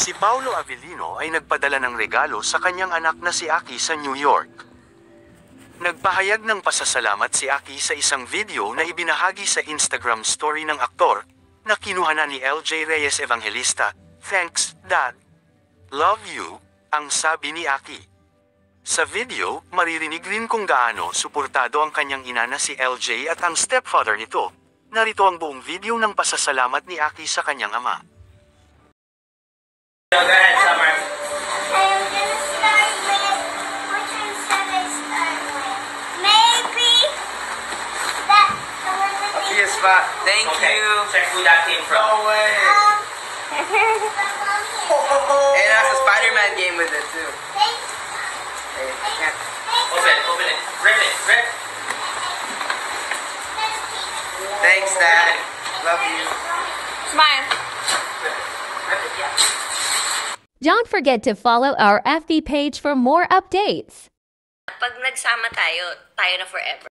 Si Paulo Avellino ay nagpadala ng regalo sa kanyang anak na si Aki sa New York. Nagpahayag ng pasasalamat si Aki sa isang video na ibinahagi sa Instagram story ng aktor, na kinuha na ni LJ Reyes Evangelista. "Thanks, Dad. Love you," ang sabi ni Aki. Sa video, maririnig rin kung gaano suportado ang kanyang ina na si LJ at ang stepfather nito. Narito ang buong video ng pasasalamat ni Aki sa kanyang ama. Go ahead, Summer. I'm gonna start with, which one should I start with? Maybe that, the one with the... PS5. Thank Okay, you. check who that came from. No way. And it has a Spider-Man game with it too. Hey, I can't. Open it. Rip it. Rip. Thanks, Dad. Love you. Smile. Rip it, yeah. Don't forget to follow our FB page for more updates. Pag nagsama tayo, tayo na forever.